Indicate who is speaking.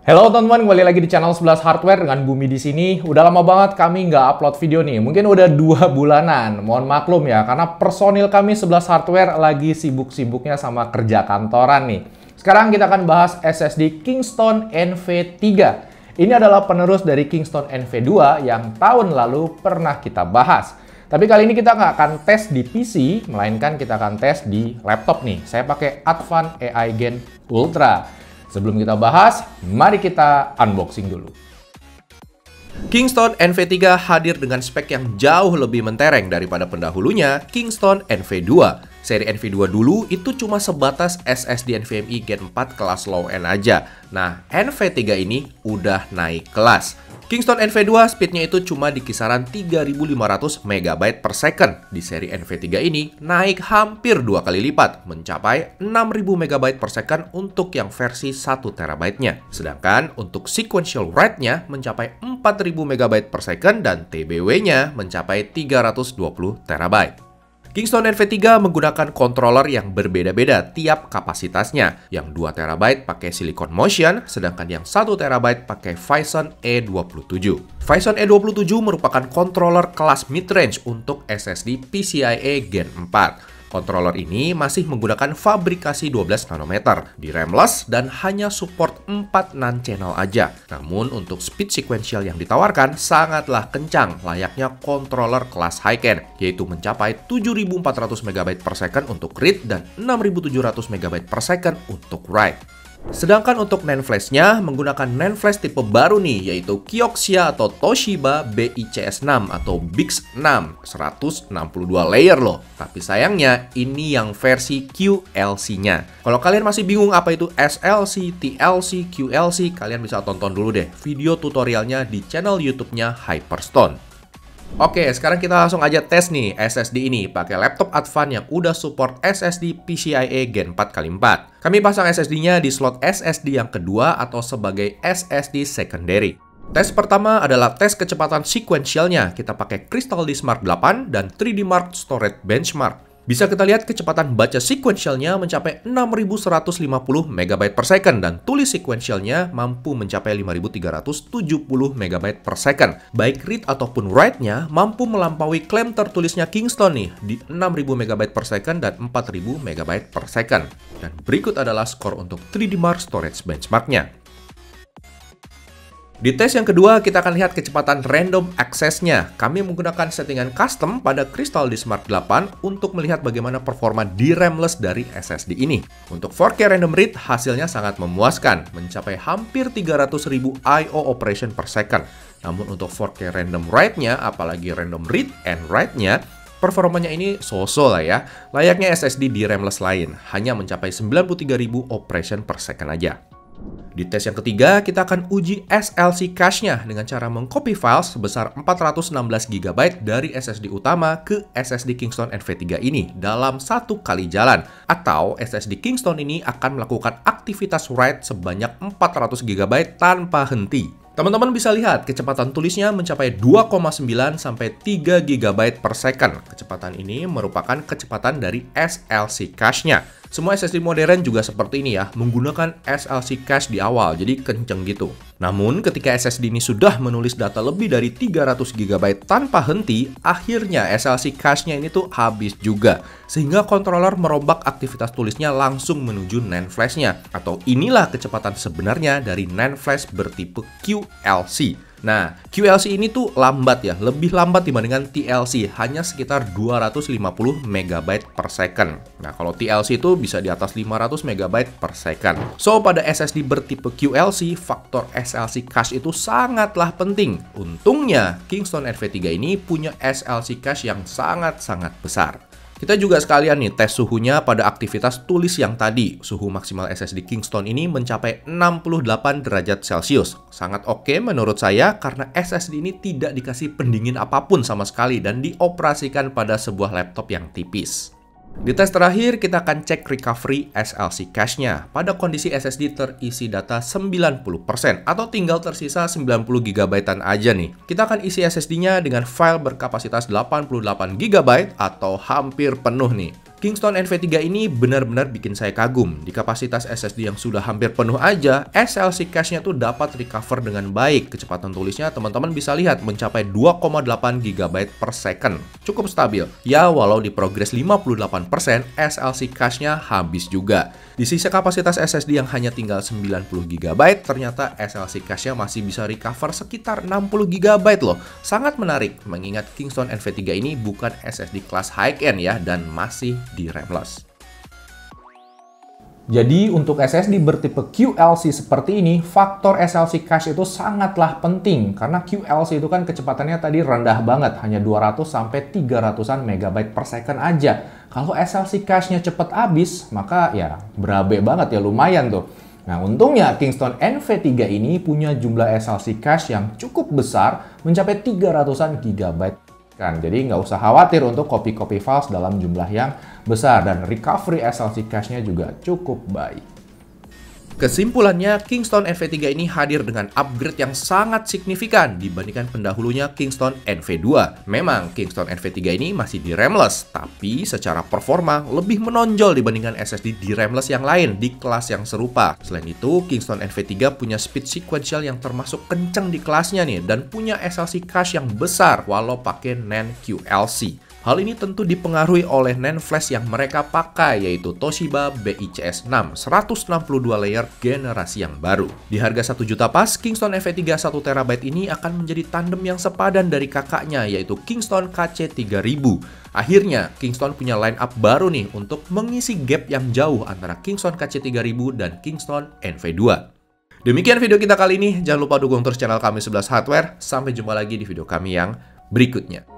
Speaker 1: Halo teman-teman, kembali lagi di channel 11 Hardware dengan Bumi di sini. Udah lama banget kami nggak upload video nih, mungkin udah 2 bulanan. Mohon maklum ya, karena personil kami 11 Hardware lagi sibuk-sibuknya sama kerja kantoran nih. Sekarang kita akan bahas SSD Kingston NV3. Ini adalah penerus dari Kingston NV2 yang tahun lalu pernah kita bahas. Tapi kali ini kita nggak akan tes di PC, melainkan kita akan tes di laptop nih. Saya pakai Advan AI Gen Ultra. Sebelum kita bahas, mari kita unboxing dulu.
Speaker 2: Kingston NV3 hadir dengan spek yang jauh lebih mentereng daripada pendahulunya, Kingston NV2. Seri NV2 dulu itu cuma sebatas SSD NVMe Gen 4 kelas low end aja. Nah, NV3 ini udah naik kelas. Kingston NV2 speednya itu cuma di kisaran 3500 MB per second. Di seri NV3 ini naik hampir 2 kali lipat, mencapai 6000 MB per second untuk yang versi 1 TB-nya. Sedangkan untuk sequential write-nya mencapai 4000 MB per second dan TBW-nya mencapai 320 TB. Kingston NV3 menggunakan controller yang berbeda-beda tiap kapasitasnya. Yang 2 TB pakai Silicon Motion, sedangkan yang 1 TB pakai Phison E27. Phison E27 merupakan controller kelas mid-range untuk SSD PCIe Gen 4. Controller ini masih menggunakan fabrikasi 12 nanometer, DRAM-less dan hanya support 4 NAND channel aja. Namun untuk speed sequential yang ditawarkan sangatlah kencang, layaknya controller kelas high-end, yaitu mencapai 7400 MB per second untuk read dan 6700 MB per second untuk write. Sedangkan untuk NAND flash-nya menggunakan NAND flash tipe baru nih, yaitu Kioxia atau Toshiba BICS6 atau BICS6 162 layer loh. Tapi sayangnya ini yang versi QLC-nya. Kalau kalian masih bingung apa itu SLC, TLC, QLC, kalian bisa tonton dulu deh video tutorialnya di channel YouTube-nya Hyperstone. Oke, sekarang kita langsung aja tes nih SSD ini pakai laptop Advan yang udah support SSD PCIe Gen 4x4. Kami pasang SSD-nya di slot SSD yang kedua atau sebagai SSD secondary. Tes pertama adalah tes kecepatan sequentialnya. Kita pakai Crystal Disk Mark 8 dan 3D Mark Storage Benchmark. Bisa kita lihat kecepatan baca sequentialnya mencapai 6150 MB per second dan tulis sequentialnya mampu mencapai 5370 MB per second. Baik read ataupun write-nya mampu melampaui klaim tertulisnya Kingston nih di 6000 MB per second dan 4000 MB per second. Dan berikut adalah skor untuk 3D Mark Storage Benchmark-nya. Di tes yang kedua, kita akan lihat kecepatan random access-nya. Kami menggunakan settingan custom pada Crystal Disk Mark 8 untuk melihat bagaimana performa DRAM-less dari SSD ini. Untuk 4K random read, hasilnya sangat memuaskan, mencapai hampir 300.000 I/O operation per second. Namun untuk 4K random write-nya, apalagi random read and write-nya, performanya ini so-so lah ya. Layaknya SSD DRAM-less lain, hanya mencapai 93.000 operation per second aja. Di tes yang ketiga, kita akan uji SLC cache-nya dengan cara mengcopy file sebesar 416 GB dari SSD utama ke SSD Kingston NV3 ini dalam satu kali jalan. Atau SSD Kingston ini akan melakukan aktivitas write sebanyak 400 GB tanpa henti. Teman-teman bisa lihat kecepatan tulisnya mencapai 2,9 sampai 3 GB per second. Kecepatan ini merupakan kecepatan dari SLC cache-nya. Semua SSD modern juga seperti ini ya, menggunakan SLC cache di awal, jadi kenceng gitu. Namun ketika SSD ini sudah menulis data lebih dari 300 GB tanpa henti, akhirnya SLC cache-nya ini tuh habis juga. Sehingga controller merombak aktivitas tulisnya langsung menuju NAND flash-nya. Atau inilah kecepatan sebenarnya dari NAND flash bertipe QLC. Nah, QLC ini tuh lambat ya, lebih lambat dibandingkan TLC, hanya sekitar 250 MB per second. Nah, kalau TLC itu bisa di atas 500 MB per second. So, pada SSD bertipe QLC, faktor SLC cache itu sangatlah penting. Untungnya, Kingston NV3 ini punya SLC cache yang sangat-sangat besar. Kita juga sekalian nih tes suhunya pada aktivitas tulis yang tadi. Suhu maksimal SSD Kingston ini mencapai 68 derajat Celcius. Sangat oke menurut saya karena SSD ini tidak dikasih pendingin apapun sama sekali dan dioperasikan pada sebuah laptop yang tipis. Di tes terakhir, kita akan cek recovery SLC cache-nya. Pada kondisi SSD terisi data 90% atau tinggal tersisa 90 GB-an aja nih. Kita akan isi SSD-nya dengan file berkapasitas 88 GB atau hampir penuh nih. Kingston NV3 ini benar-benar bikin saya kagum. Di kapasitas SSD yang sudah hampir penuh aja, SLC cache-nya tuh dapat recover dengan baik. Kecepatan tulisnya teman-teman bisa lihat mencapai 2,8 GB per second. Cukup stabil. Ya, walau di progres 58%, SLC cache-nya habis juga. Di sisa kapasitas SSD yang hanya tinggal 90 GB, ternyata SLC cache-nya masih bisa recover sekitar 60 GB loh. Sangat menarik, mengingat Kingston NV3 ini bukan SSD kelas high-end ya, dan masih di RAM-less.
Speaker 1: Jadi untuk SSD bertipe QLC seperti ini, faktor SLC cache itu sangatlah penting karena QLC itu kan kecepatannya tadi rendah banget, hanya 200 sampai 300-an MB per second aja. Kalau SLC cache-nya cepet habis, maka ya berabe banget ya, lumayan tuh. Nah, untungnya Kingston NV3 ini punya jumlah SLC cache yang cukup besar, mencapai 300-an GB. Jadi nggak usah khawatir untuk copy files dalam jumlah yang besar, dan recovery SLC cache-nya juga cukup baik.
Speaker 2: Kesimpulannya, Kingston NV3 ini hadir dengan upgrade yang sangat signifikan dibandingkan pendahulunya Kingston NV2. Memang Kingston NV3 ini masih di RAM-less, tapi secara performa lebih menonjol dibandingkan SSD di RAM-less yang lain di kelas yang serupa. Selain itu, Kingston NV3 punya speed sequential yang termasuk kenceng di kelasnya nih, dan punya SLC cache yang besar walau pakai NAND QLC. Hal ini tentu dipengaruhi oleh NAND flash yang mereka pakai, yaitu Toshiba BICS 6 162 layer generasi yang baru. Di harga 1 juta pas, Kingston NV3 1TB ini akan menjadi tandem yang sepadan dari kakaknya, yaitu Kingston KC3000. Akhirnya, Kingston punya line up baru nih untuk mengisi gap yang jauh antara Kingston KC3000 dan Kingston NV2. Demikian video kita kali ini. Jangan lupa dukung terus channel kami 11 Hardware. Sampai jumpa lagi di video kami yang berikutnya.